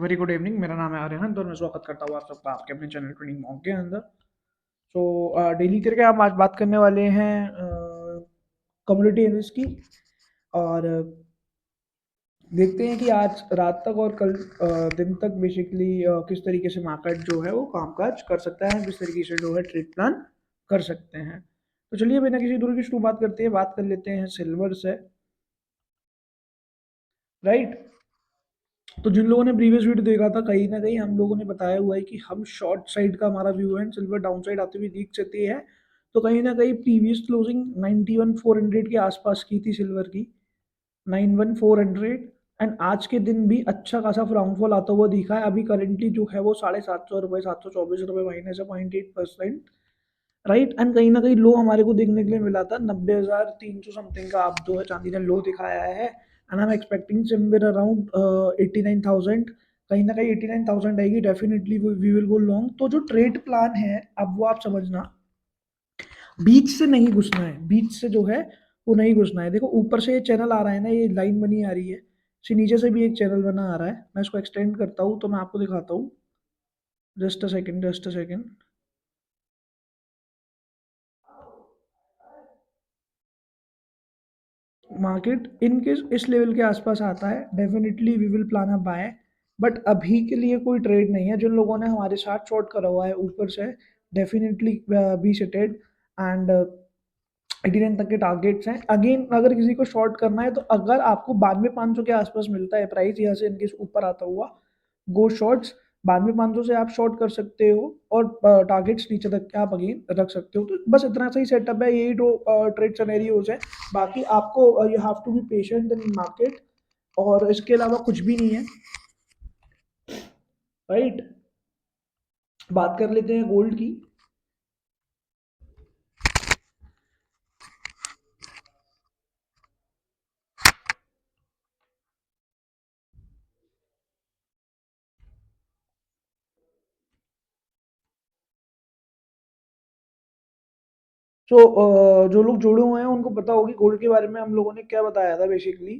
Very good evening. मेरा नाम है आर्यन और मैं स्वागत करता हूँ आप सबका आपके अपने चैनल ट्रेडिंग मॉन्क के अंदर। सो डेली करके हम आज बात करने वाले हैं कम्युनिटी एनालिस्ट की। और देखते हैं कि आज रात तक और कल दिन तक बेसिकली किस तरीके से मार्केट जो है वो कामकाज कर सकता है, किस तरीके से जो है ट्रेड प्लान कर सकते हैं। तो चलिए बिना किसी दूर की शुरू बात करते हैं, बात कर लेते हैं सिल्वर से। राइट। तो जिन लोगों ने प्रीवियस वीडियो देखा था, कहीं ना कहीं हम लोगों ने बताया हुआ है कि हम शॉर्ट साइड का हमारा व्यू है, सिल्वर डाउन साइड आते हुए दिख सकती है। तो कहीं ना कहीं प्रीवियस क्लोजिंग 91,400 के आसपास की थी सिल्वर की, 91,400। एंड आज के दिन भी अच्छा खासा डाउनफॉल आता हुआ दिखा है। अभी करेंटली जो है वो 750 रुपये, 724 रुपये माइनस है 0.8%। राइट। एंड कहीं ना कहीं लो हमारे को देखने के लिए मिला था 90,300 समथिंग का, आप जो है चांदी ने लो दिखाया है। And I am expecting somewhere around 89,000। कहीं ना कहीं 89,000 आएगी definitely, we will go long. तो जो ट्रेड प्लान है अब वो आप समझना, बीच से नहीं घुसना है, बीच से जो है वो नहीं घुसना है। देखो ऊपर से ये चैनल आ रहा है ना, ये लाइन बनी आ रही है, इसी नीचे से भी एक चैनल बना आ रहा है। मैं इसको एक्सटेंड करता हूँ तो मैं आपको दिखाता हूँ। Just a second, just a second. Market in case इस लेवल के आसपास आता है definitely we will plan a buy. But अभी के लिए कोई ट्रेड नहीं है। जिन लोगों ने हमारे साथ शॉर्ट करा हुआ है ऊपर से, डेफिनेटली बी सेटेड। एंड 89 तक के टारगेट्स हैं। अगेन अगर किसी को शॉर्ट करना है तो अगर आपको 92,500 के आसपास मिलता है प्राइस यहाँ से इनकेस ऊपर आता हुआ, गो शॉर्ट्स। 92,500 से आप शॉर्ट कर सकते हो और टारगेट्स नीचे तक के आप अगेन रख सकते हो। तो बस इतना सही सेटअप है, यही दो ट्रेड सिनेरियोज है। बाकी आपको you have to be patient in market, और इसके अलावा कुछ भी नहीं है। राइट। बात कर लेते हैं गोल्ड की। तो जो लोग जुड़े हुए हैं उनको पता होगी गोल्ड के बारे में हम लोगों ने क्या बताया था बेसिकली।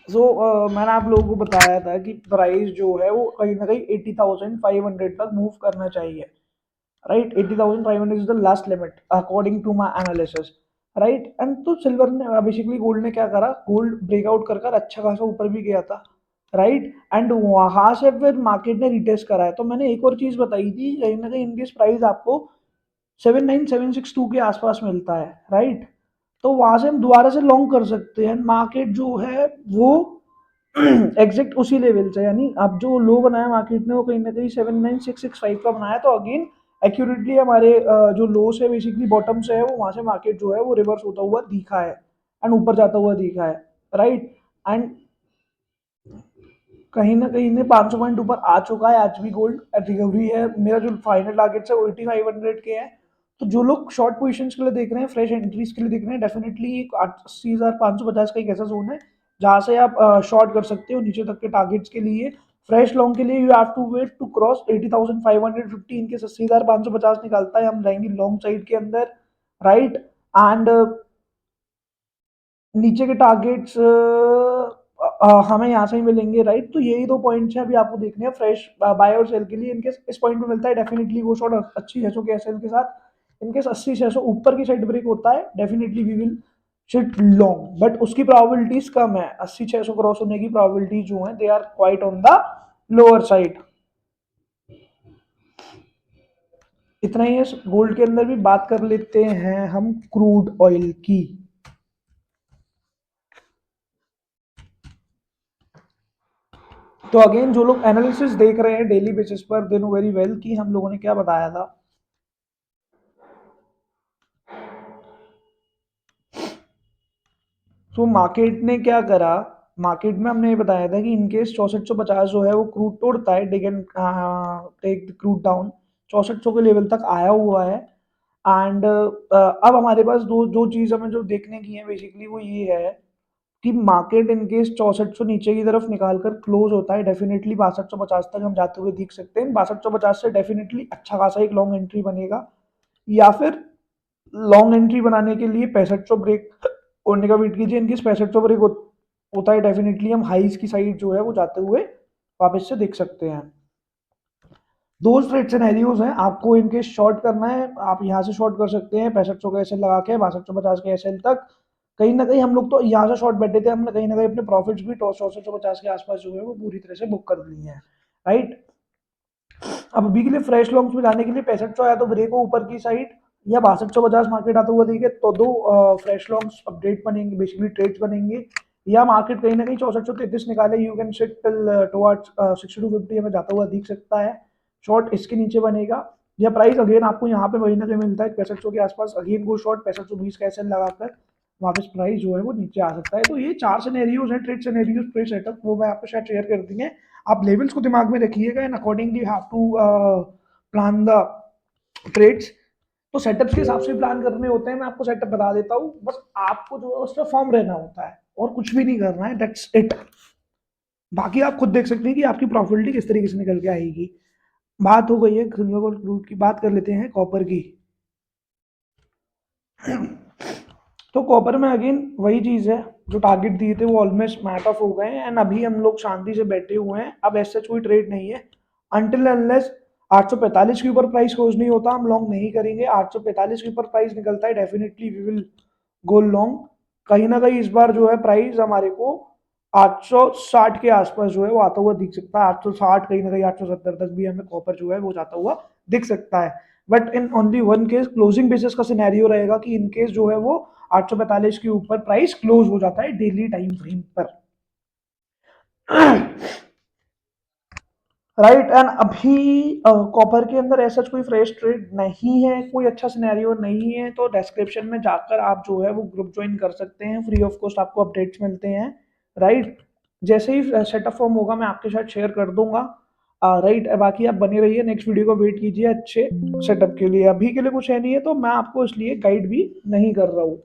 मैंने आप लोगों को बताया था कि प्राइस जो है वो कहीं ना कहीं 80,500 तक मूव करना चाहिए। Right. 80,500 is the last limit according to my analysis. Right. And तो सिल्वर ने बेसिकली गोल्ड ने क्या करा, गोल्ड ब्रेकआउट कर अच्छा खासा ऊपर भी गया था। राइट। एंड वहां से फिर मार्केट ने रिटेस्ट करा है। तो मैंने एक और चीज बताई थी, कहीं ना कहीं इनकेस प्राइस आपको 79,762 के आसपास मिलता है। राइट। तो वहां से हम दोबारा से लॉन्ग कर सकते हैं। मार्केट जो है वो एग्जैक्ट उसी लेवल से, यानी अब जो लो बनाया मार्केट ने वो कहीं ना कहीं 79,665 का बनाया। तो अगेन एक्यूरेटली हमारे जो लो से बेसिकली बॉटम से है वो वहां से मार्केट जो है वो रिवर्स होता हुआ दिखा है एंड ऊपर जाता हुआ दिखा है। राइट। एंड कहीं ना कहीं ने 500 पॉइंट ऊपर आ चुका है, आज भी गोल्ड रिकवरी है। मेरा जो फाइनल टारगेट है वो 8500 के है। तो जो लोग शॉर्ट पोजीशंस के लिए देख रहे हैं, फ्रेश एंट्रीज के लिए देख रहे हैं, डेफिनेटली 80,550 का एक ऐसा जोन है जहां से आप शॉर्ट कर सकते हो नीचे तक के टारगेट्स के लिए। फ्रेश लॉन्ग के लिए you have to wait to cross 80,550। इनके 80,550 निकालता है, हम जाएंगे लॉन्ग साइड के अंदर। राइट। एंड नीचे के टारगेट्स हमें यहाँ से ही मिलेंगे। राइट। तो यही दो पॉइंट्स हैं अभी आपको देखने हैं फ्रेश बाय और सेल के लिए। इनकेस इस पॉइंट पे मिलता है डेफिनेटली वो शॉर्ट अच्छी 600 के एसएल के साथ। इनकेस 80-600 ऊपर की साइड ब्रेक होता है definitely we will shift long, but उसकी प्रोबेबिलिटीज कम है। 80-600 क्रॉस होने की प्रोबेबिलिटी जो है they are quite on the lower side. इतना ही है गोल्ड के अंदर भी। बात कर लेते हैं हम क्रूड ऑयल की। तो अगेन जो लोग एनालिसिस देख रहे हैं डेली बेसिस पर, दे नो वेरी वेल कि हम लोगों ने क्या बताया था। तो मार्केट ने क्या करा, मार्केट में हमने ये बताया था कि इनकेस 6450 जो है वो क्रूड तोड़ता है, टेक क्रूड डाउन 6400 के लेवल तक आया हुआ है। एंड अब हमारे पास दो दो चीज हमें जो देखने की है बेसिकली वो ये है कि मार्केट इनकेस 6400 नीचे की तरफ निकाल कर क्लोज होता है डेफिनेटली 6250 तक हम जाते हुए दिख सकते हैं। 6250 से डेफिनेटली अच्छा खासा एक लॉन्ग एंट्री बनेगा। या फिर लॉन्ग एंट्री बनाने के लिए 6500 ब्रेक होने का वेट कीजिए। इनकेस 6500 ब्रेक होता है, डेफिनेटली हम हाईज की साइड जो है वो जाते हुए वापस से देख सकते हैं। दो स्ट्रेट सिनेरियोज हैं, आपको इनके शॉर्ट करना है, आप यहाँ से शॉर्ट कर सकते हैं 6500 का एसएल लगा के 6250 के एसएल तक। कहीं ना कहीं हम लोग तो यहाँ से शॉर्ट बैठे थे, हमने कहीं ना कहीं अपने प्रॉफिट्स भी 6450 के आसपास जो है वो पूरी तरह से बुक कर लिए हैं, राइट। अब अभी के लिए फ्रेश लॉन्ग्स में जाने के लिए 6500 आया तो ब्रेक हो ऊपर की साइड, या 6250 मार्केट आता हुआ देखिए तो दो फ्रेश लॉन्ग्स अपडेट बनेंगे, बेसिकली ट्रेड्स बनेंगे। या मार्केट कहीं ना कहीं 6433 निकाले, you can sit till towards 6250 हमें जाता हुआ दिख सकता है। शॉर्ट इसके नीचे बनेगा, या प्राइस अगेन आपको यहाँ पे महीने से मिलता है 6500 के आसपास, अगेन को शॉर्ट 6520 का एसएल लगाकर वापस प्राइस जो है वो नीचे आ सकता है। तो ये चार सिनेरियोज हैं, ट्रेड सिनेरियोज, ट्रेड सेटअप, वो मैं आपको शायद शेयर कर दिए। आप लेवल्स को दिमाग में रखिएगा and accordingly have to plan the trades. तो सेटअप्स के हिसाब से प्लान करने होते हैं, मैं आपको सेटअप बता देता हूँ, बस आपको जो है उसमें फॉर्म रहना होता है और कुछ भी नहीं करना है, दैट्स इट। बाकी आप खुद देख सकते हैं कि आपकी प्रॉफिटिलिटी किस तरीके से निकल के आएगी। बात हो गई है सिल्वर क्रूड की, बात कर लेते हैं कॉपर की। तो कॉपर में अगेन वही चीज है, जो टारगेट दिए थे वो ऑलमोस्ट मैट ऑफ हो गए हैं एंड अभी हम लोग शांति से बैठे हुए हैं। अब ऐसा कोई ट्रेड नहीं है, अनटिल अनलेस 845 के ऊपर प्राइस क्लोज नहीं होता हम लॉन्ग नहीं करेंगे। 845 के ऊपर प्राइस निकलता है, definitely we will go long. कहीं ना कहीं इस बार जो है प्राइस हमारे को 860 के आसपास जो है वो आता हुआ दिख सकता है। 860 कहीं ना कहीं 870 तक भी हमें कॉपर जो है वो जाता हुआ दिख सकता है। But in only one case, closing basis का सिनेरियो रहेगा कि इन केस जो है वो 845 के ऊपर प्राइस क्लोज हो जाता है डेली टाइम फ्रेम पर, राइट। एंड अभी कॉपर के अंदर ऐसा कोई फ्रेश ट्रेड नहीं है, कोई अच्छा सिनेरियो नहीं है, तो डिस्क्रिप्शन में जाकर आप जो है वो ग्रुप ज्वाइन कर सकते हैं, फ्री ऑफ कॉस्ट आपको अपडेट्स मिलते हैं, राइट। जैसे ही सेटअप फॉर्म होगा मैं आपके साथ शेयर कर दूंगा, राइट। बाकी आप बने रहिए, नेक्स्ट वीडियो को वेट कीजिए अच्छे सेटअप के लिए। अभी के लिए कुछ है नहीं है तो मैं आपको इसलिए गाइड भी नहीं कर रहा हूँ।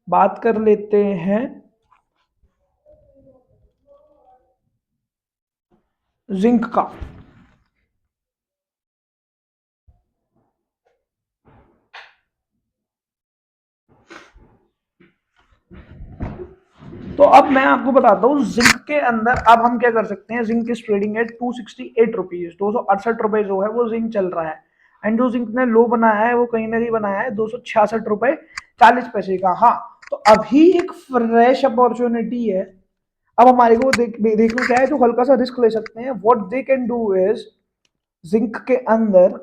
बात कर लेते हैं जिंक का। तो अब मैं आपको बताता हूँ जिंक के अंदर अब हम क्या कर सकते हैं। Zinc is trading at 268 rupees, 268 रुपए जो है वो जिंक चल रहा है। एंड जो जिंक ने लो बनाया है वो कहीं ना कहीं बनाया है 266 रुपए 40 पैसे का। हाँ, तो अभी एक फ्रेश अपॉर्चुनिटी है। अब हमारे को देखना क्या है, जो हल्का सा रिस्क ले सकते हैं। What they can do is, zinc के अंदर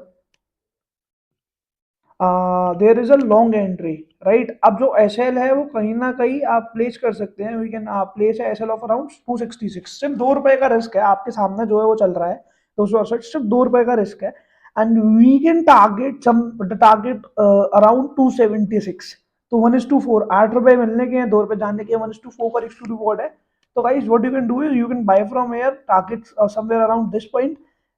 there is a long entry, right. अब जो एस एल है वो कहीं ना कहीं आप प्लेस कर सकते हैं, we can place S L of around 266। सिर्फ 2 रुपए का रिस्क है, आपके सामने जो है वो चल रहा है 268, सिर्फ 2 रुपए का रिस्क है। And we can target around 276। तो 1:4, 8 रुपए मिलने के हैं, 2 रुपए जाने के, 1:4 का रिस्क टू रिवॉर्ड है। तो guys what you can do is you can buy from here, target somewhere around this point.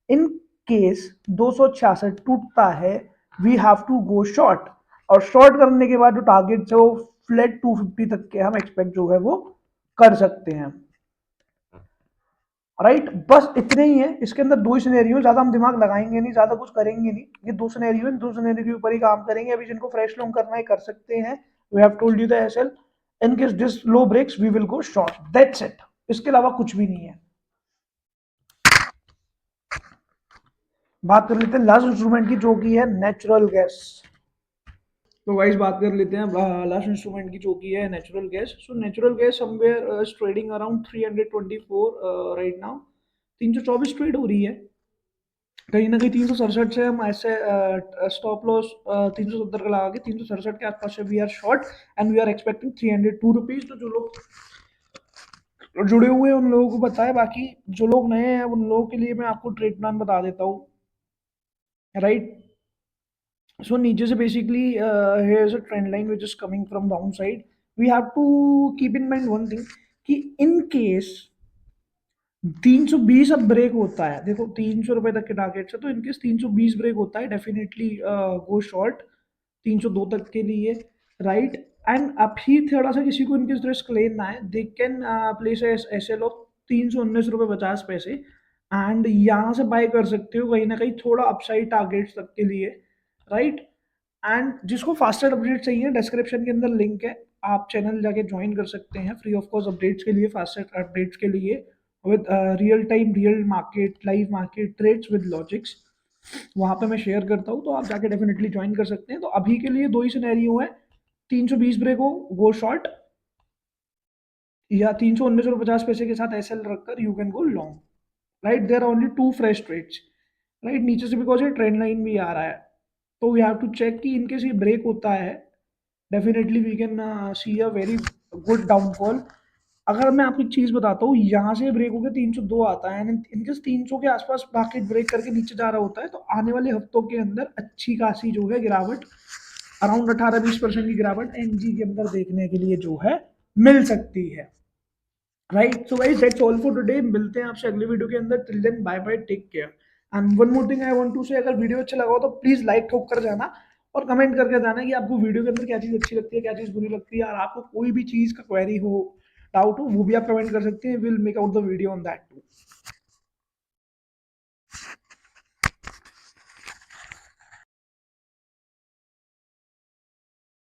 In case 266 टूटता है, we have to go short. और शॉर्ट करने के बाद जो टारगेट है वो फ्लैट 250 तक के हम एक्सपेक्ट जो है वो कर सकते हैं, राइट। बस इतने ही है इसके अंदर, दो ही सिनेरियो, ज्यादा हम दिमाग लगाएंगे नहीं, ज्यादा कुछ करेंगे नहीं। ये दो सिनेरियो है, दो सिनेरियो के ऊपर ही काम करेंगे। अभी जिनको फ्रेश लॉन्ग करना है कर सकते हैं, we have told you the SL. In case this low breaks we will go short, that's it. इसके अलावा कुछ भी नहीं है। बात कर लेते हैं लास्ट इंस्ट्रूमेंट की, जो की है नेचुरल गैस। तो वाइज बात कर लेते हैं लास्ट इंस्ट्रूमेंट की, जो की है natural gas. So natural gas somewhere trading around 324 right now. 324 trade हो रही है। कहीं ना कहीं 367 से हम ऐसे स्टॉप लॉस 370 का लगा के 367 के आसपास से we are short and we are expecting 302 rupees. तो जो लोग जुड़े हुए हैं उन लोगों को पता है, बाकी जो लोग नए हैं उन लोगों के लिए मैं आपको ट्रेड प्लान बता देता हूँ, राइट। So नीचे से basically here's a trend line which is coming from downside. We have to keep in mind one thing कि in case 320 अब ब्रेक होता है, देखो 300 रुपए तक के टारगेट से, तो इनकेस 320 ब्रेक होता है डेफिनेटली गो शॉर्ट 302 तक के लिए, राइट। एंड अभी थोड़ा सा किसी को इनकेस रिस्क लेना है, they can place S L of 319 रुपए 50 पैसे एंड यहाँ से बाय कर सकते हो कहीं ना कहीं थोड़ा अपसाइड टारगेट्स तक के लिए। राइट। एंड जिसको फास्टर अपडेट चाहिए, डिस्क्रिप्शन के अंदर लिंक है, आप चैनल जाके ज्वाइन कर सकते हैं फ्री ऑफ कॉस्ट अपडेट्स के लिए, फास्टर अपडेट्स के लिए, with real time real market live market trades with logics. वहां पे मैं शेयर करता हूँ, तो आप जाके डेफिनेटली ज्वाइन कर सकते हैं। तो अभी के लिए दो ही सिनेरियो है, 320 ब्रेक हो गो शॉर्ट, या 319 और 50 पैसे के साथ एसएल रखकर you can go long. Right, there are only two fresh trades. Right, नीचे से बिकॉज ये ट्रेंड लाइन भी आ रहा है, तो वी हैव टू चेक कि इनकेस ये ब्रेक होता है, definitely we can see a very good downfall. अगर मैं आपको एक चीज बताता हूँ, यहाँ से ब्रेक होकर 302 आता है, इनकेस 300 के आसपास मार्केट ब्रेक करके नीचे जा रहा होता है, तो आने वाले हफ्तों के अंदर अच्छी खासी जो है गिरावट, अराउंड 18-20% की गिरावट एनजी के अंदर देखने के लिए जो है मिल सकती है। Right, so guys that's all for today, मिलते हैं आपसे अगले वीडियो के अंदर। Till then bye bye, take care. And one more thing I want to say, अगर वीडियो अच्छा लगा हो तो प्लीज लाइक ठोक कर जाना, और कमेंट करके जाना कि आपको वीडियो के अंदर क्या चीज अच्छी लगती है, क्या चीज बुरी लगती है, और आपको कोई भी चीज का क्वेरी हो, डाउट हो, वो भी आप कमेंट कर सकते हैं। Will make out the video on that to.